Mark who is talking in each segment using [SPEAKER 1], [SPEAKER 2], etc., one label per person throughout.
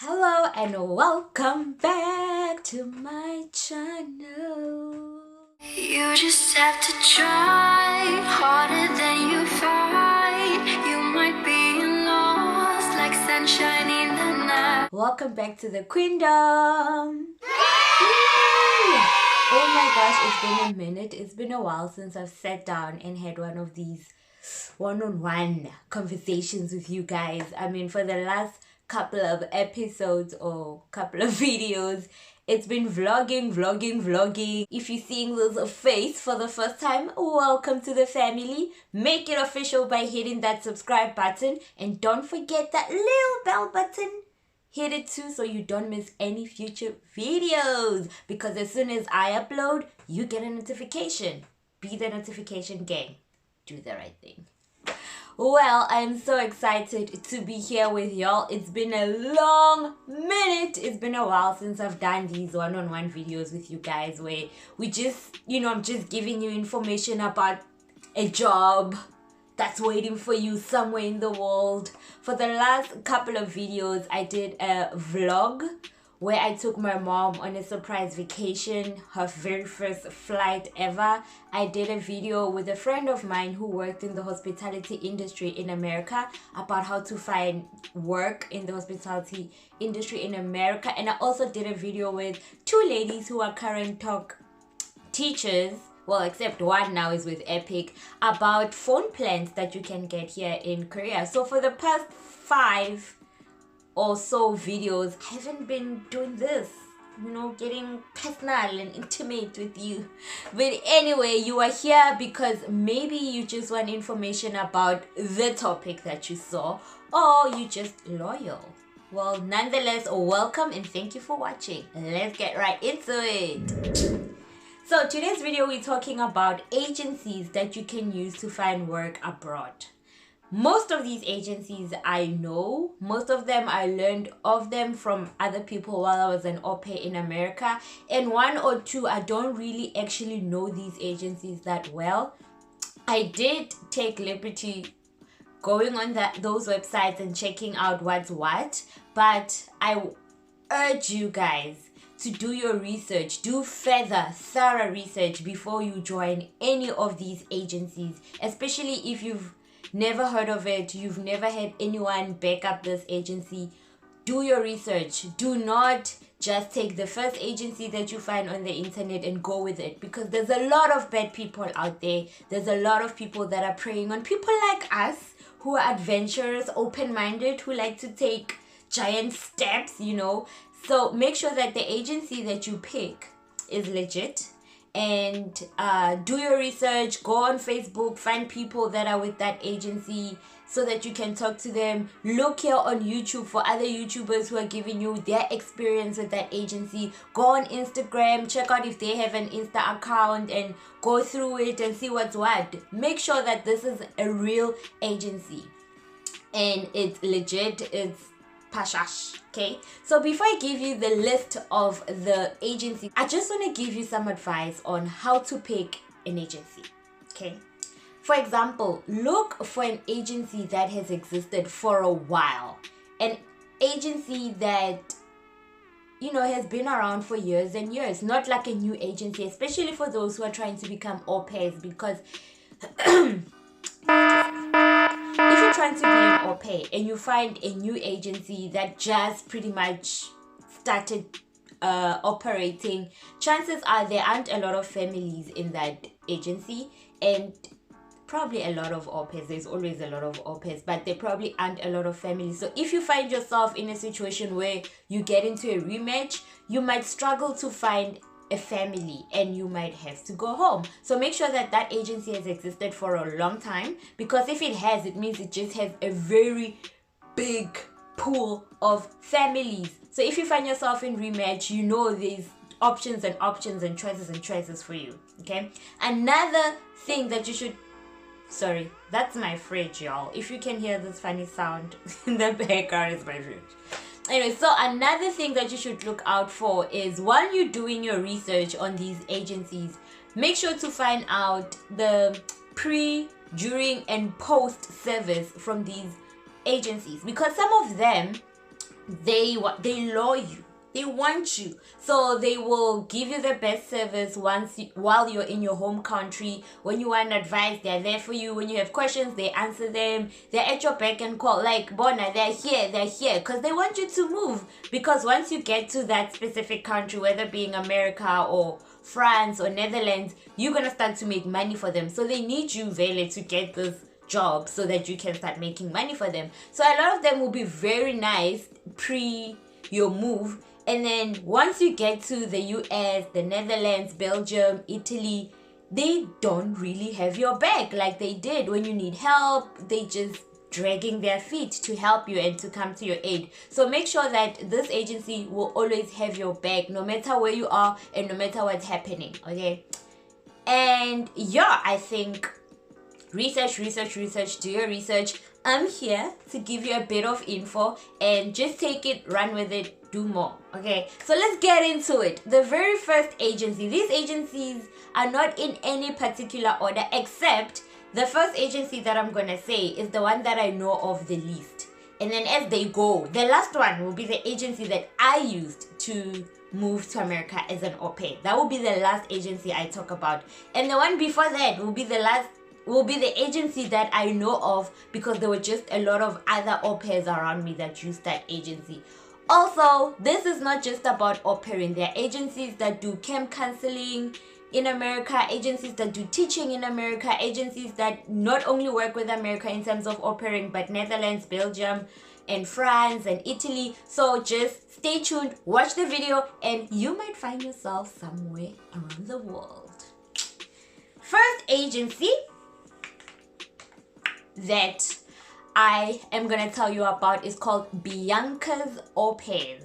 [SPEAKER 1] Hello and welcome back to my channel.
[SPEAKER 2] You just have to try harder than you fight. You might be lost like sunshine in the night.
[SPEAKER 1] Welcome back to the Queendom. Oh my gosh, it's been a minute. It's been a while since I've sat down and had one of these one-on-one conversations with you guys. I mean, for the last couple of episodes or couple of videos, it's been vlogging. If you're seeing this face for the first time, welcome to the family. Make it official by hitting that subscribe button, and don't forget that little bell button. Hit it too so you don't miss any future videos, because as soon as I upload, you get a notification. Be the notification gang. Do the right thing. Well, I'm so excited to be here with y'all. It's been a long minute. It's been a while since I've done these one-on-one videos with you guys where we just, I'm just giving you information about a job that's waiting for you somewhere in the world. For the last couple of videos, I did a vlog where I took my mom on a surprise vacation, her very first flight ever. I did a video with a friend of mine who worked in the hospitality industry in America about how to find work in the hospitality industry in America. And I also did a video with two ladies who are current talk teachers, well, except one now is with Epic, about phone plans that you can get here in Korea. So for the past 5 or so videos, I haven't been doing this, getting personal and intimate with you. But anyway, you are here because maybe you just want information about the topic that you saw, or you just loyal. Well, nonetheless, welcome and thank you for watching. Let's get right into it. So today's video, we're talking about agencies that you can use to find work abroad. Most of these agencies I know, most of them I learned of them from other people while I was an au pair in America. And 1 or 2, I don't really actually know these agencies that well. I did take liberty going on those websites and checking out what's what. But I urge you guys to do your research, do thorough research before you join any of these agencies, especially if you've never heard of it, you've never had anyone back up this agency. Do your research. Do not just take the first agency that you find on the internet and go with it, because there's a lot of bad people out there. There's a lot of people that are preying on people like us who are adventurous, open-minded, who like to take giant steps, So make sure that the agency that you pick is legit. And do your research, go on Facebook, find people that are with that agency so that you can talk to them. Look here on YouTube for other YouTubers who are giving you their experience with that agency. Go on Instagram, check out if they have an Insta account and go through it and see what's what. Make sure that this is a real agency and it's legit, it's pashash. Okay, so before I give you the list of the agencies, I just want to give you some advice on how to pick an agency. Okay, for example, look for an agency that has existed for a while, an agency that has been around for years and years, not like a new agency, especially for those who are trying to become au pairs, because if you're trying to be an au pair and you find a new agency that just pretty much started operating, chances are there aren't a lot of families in that agency, and probably a lot of au pairs. There's always a lot of au pairs, but there probably aren't a lot of families. So if you find yourself in a situation where you get into a rematch, you might struggle to find a family and you might have to go home. So make sure that that agency has existed for a long time, because if it has, it means it just has a very big pool of families. So if you find yourself in rematch, there's options and choices for you. Okay, another thing that you should, sorry, that's my fridge, y'all. If you can hear this funny sound in the background, it's my fridge. Anyway, so another thing that you should look out for is, while you're doing your research on these agencies, make sure to find out the pre, during, and post service from these agencies, because some of them they lure you. They want you. So they will give you the best service while you're in your home country. When you want advice, they're there for you. When you have questions, they answer them. They're at your beck and call. Like, Bona, they're here. Because they want you to move. Because once you get to that specific country, whether being America or France or Netherlands, you're going to start to make money for them. So they need you, Vele, to get this job so that you can start making money for them. So a lot of them will be very nice pre your move. And then once you get to the US, the Netherlands, Belgium, Italy, they don't really have your back like they did. When you need help, they just dragging their feet to help you and to come to your aid. So make sure that this agency will always have your back no matter where you are and no matter what's happening, okay? And yeah, I think research, do your research. I'm here to give you a bit of info and just take it, run with it, do more. Okay, so let's get into it. The very first agency, these agencies are not in any particular order, except the first agency that I'm gonna say is the one that I know of the least. And then as they go, the last one will be the agency that I used to move to America as an au pair. That will be the last agency I talk about. And the one before that will be the agency that I know of, because there were just a lot of other au pairs around me that used that agency. Also, this is not just about au pairing. There are agencies that do camp counseling in America, agencies that do teaching in America, agencies that not only work with America in terms of au pairing, but Netherlands, Belgium, and France and Italy. So just stay tuned, watch the video, and you might find yourself somewhere around the world. First agency that I am gonna tell you about is called Bianca's Au Pairs.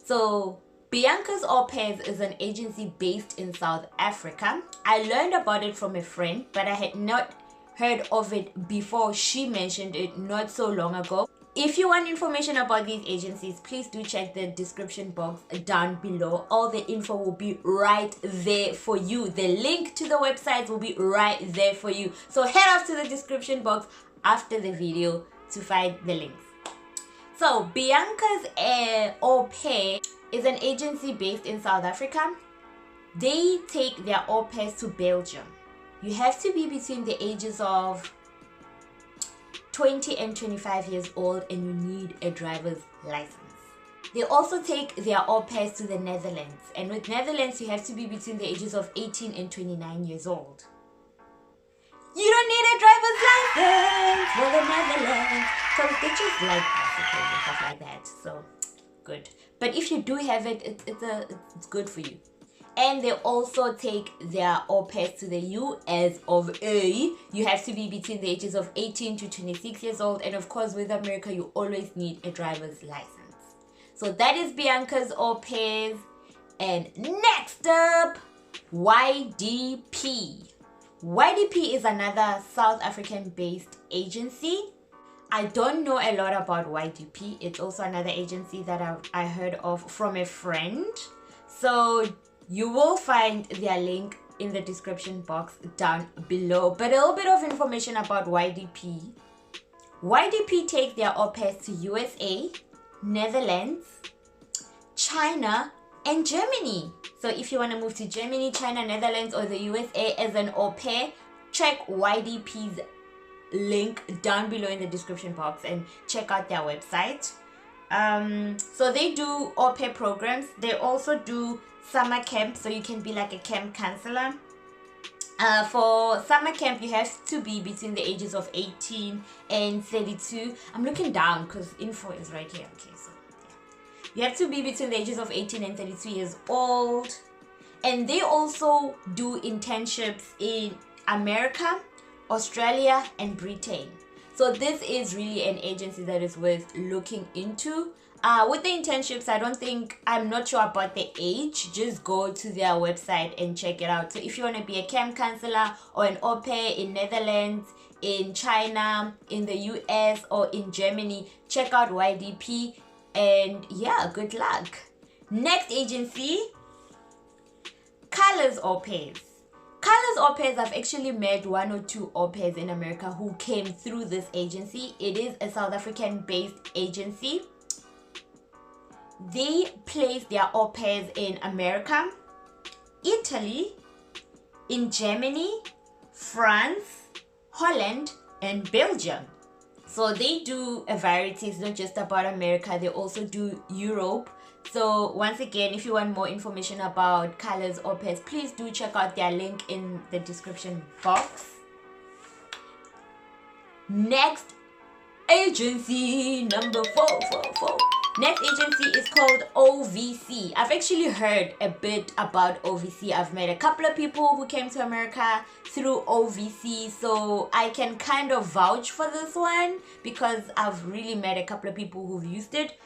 [SPEAKER 1] So Bianca's Au Pairs is an agency based in South Africa. I learned about it from a friend, but I had not heard of it before she mentioned it not so long ago. If you want information about these agencies, please do check the description box down below. All the info will be right there for you. The link to the websites will be right there for you. So head off to the description box after the video to find the links. So Bianca's Au Pair is an agency based in South Africa. They take their au pairs to Belgium. You have to be between the ages of 20 and 25 years old, and you need a driver's license. They also take their au pairs to the Netherlands, and with Netherlands you have to be between the ages of 18 and 29 years old. You don't need a driver's license for the Netherlands, so they just like bicycles and stuff like that. So good. But if you do have it, it's good for you. And they also take their au pairs to the US of A. You have to be between the ages of 18 to 26 years old. And of course, with America, you always need a driver's license. So that is Bianca's Au Pairs. And next up, YDP. YDP is another South African-based agency. I don't know a lot about YDP. It's also another agency that I heard of from a friend. So you will find their link in the description box down below. But a little bit of information about YDP. YDP takes their au pairs to USA, Netherlands, China, and Germany. So if you want to move to Germany, China, Netherlands, or the USA as an au pair, check YDP's link down below in the description box and check out their website. So they do au pair programs. They also do summer camp, so you can be like a camp counselor. For summer camp, you have to be between the ages of 18 and 32. I'm looking down because info is right here. Okay, so yeah. You have to be between the ages of 18 and 32 years old. And they also do internships in America, Australia, and Britain. So this is really an agency that is worth looking into. With the internships, I'm not sure about the age. Just go to their website and check it out. So if you want to be a camp counselor or an au pair in Netherlands, in China, in the US, or in Germany, check out YDP. And yeah, good luck. Next agency, Colors Au Pairs. Colors Au Pairs, I've actually met one or two au pairs in America who came through this agency. It is a South African based agency. they place their au pairs in America, Italy, in Germany, France, Holland, and Belgium. So they do a variety. It's not just about America. They also do Europe. So once again, if you want more information about Colors Au Pairs, please do check out their link in the description box. Next agency, number 444. Next agency is called OVC. I've actually heard a bit about OVC. I've met a couple of people who came to America through OVC, so I can kind of vouch for this one because I've really met a couple of people who've used it.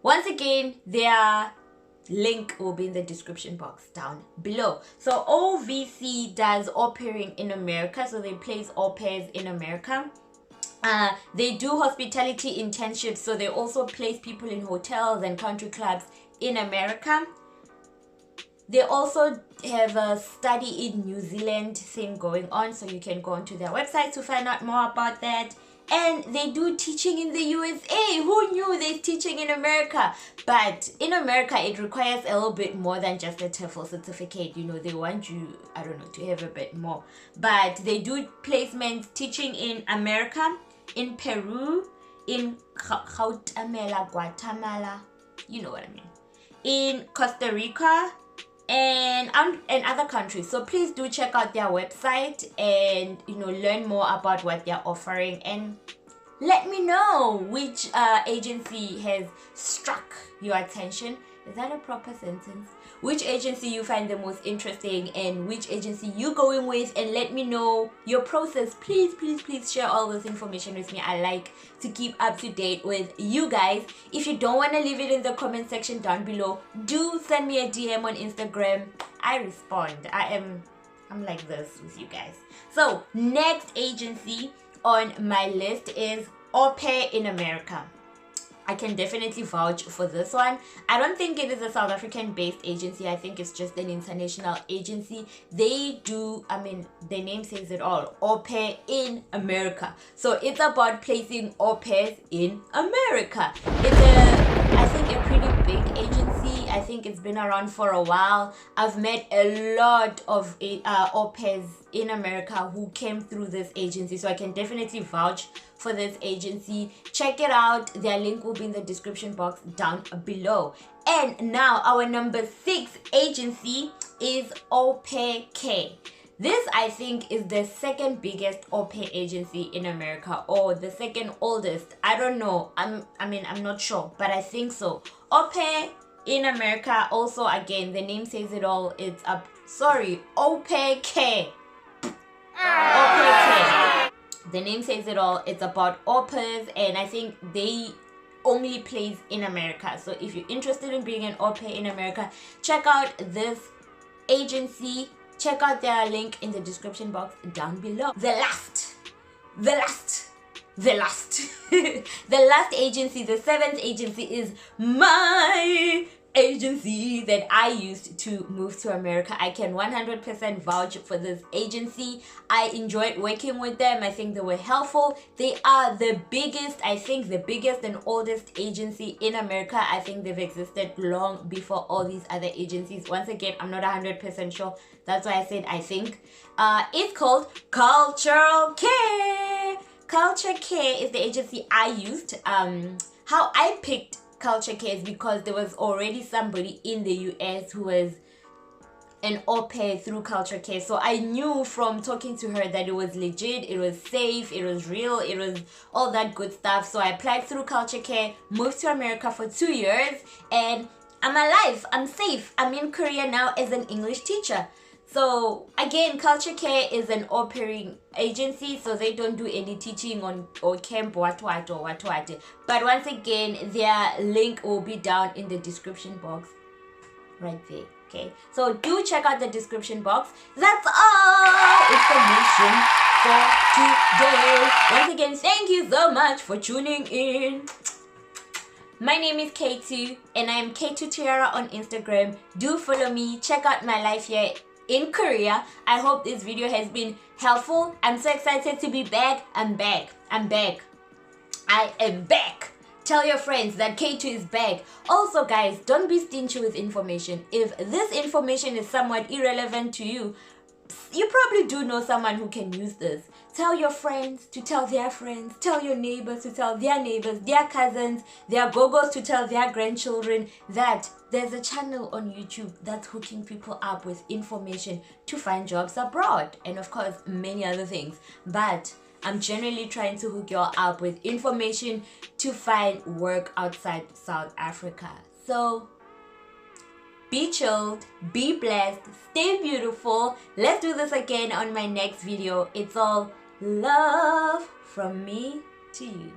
[SPEAKER 1] Once again, their link will be in the description box down below. So OVC does au pairing in America, so they place au pairs in America. They do hospitality internships, so they also place people in hotels and country clubs in America. They also have a study in New Zealand thing going on, so you can go onto their website to find out more about that. And they do teaching in the USA. Who knew there's teaching in America? But in America, it requires a little bit more than just a TOEFL certificate. You know, they want you, I don't know, to have a bit more. But they do placements teaching in America, in Peru, in Guatemala, you know what I mean, in Costa Rica, and other countries. So please do check out their website and, you know, learn more about what they're offering, and let me know which agency has struck your attention. Is that a proper sentence? Which agency you find the most interesting and which agency you going with, and let me know your process. Please share all this information with me. I like to keep up to date with you guys. If you don't want to leave it in the comment section down below, do send me a DM on Instagram. I respond. I'm like this with you guys. So next agency on my list is Au Pair in America. I can definitely vouch for this one. I don't think it is a South African based agency. I think it's just an international agency. They do, I mean, the name says it all, au pair in America. So it's about placing au pairs in America. It's I think a pretty big agency. I think it's been around for a while. I've met a lot of au pairs in America who came through this agency, so I can definitely vouch for this agency. Check it out. Their link will be in the description box down below. And now our number 6 agency is Au Pair K. This, I think, is the second biggest au pair agency in America, or the second oldest. I don't know. I'm not sure, but I think so. Au Pair in America, also, again, the name says it all. It's Au Pair K. Au Pair K. The name says it all. It's about au pairs, and I think they only place in America. So if you're interested in being an au pair in America, check out this agency. Check out their link in the description box down below. The last the last agency, the 7th agency, is my agency that I used to move to America. I can 100% vouch for this agency. I enjoyed working with them. I think they were helpful. They are the biggest, I think the biggest and oldest agency in America. I think they've existed long before all these other agencies. Once again, I'm not 100% sure. That's why I said I think. It's called Cultural Care. Culture Care is the agency I used. How I picked Culture Care is because there was already somebody in the US who was an au pair through Culture Care. So I knew from talking to her that it was legit, it was safe, it was real, it was all that good stuff. So I applied through Culture Care, moved to America for 2 years, and I'm alive, I'm safe. I'm in Korea now as an English teacher. So again, Culture Care is an au pairing agency, so they don't do any teaching or camp what. But once again, their link will be down in the description box right there. Okay, so do check out the description box. That's all information for today. Once again, thank you so much for tuning in. My name is K2 and I am K2 Tiara on Instagram. Do follow me. Check out my life here in Korea. I hope this video has been helpful. I'm so excited to be back. I am back Tell your friends that K2 is back. Also, guys, don't be stingy with information. If this information is somewhat irrelevant to you, you probably do know someone who can use this. Tell your friends to tell their friends. Tell your neighbors to tell their neighbors, their cousins, their gogos to tell their grandchildren that there's a channel on YouTube that's hooking people up with information to find jobs abroad. And of course, many other things. But I'm generally trying to hook y'all up with information to find work outside South Africa. So be chilled, be blessed, stay beautiful. Let's do this again on my next video. It's all love from me to you.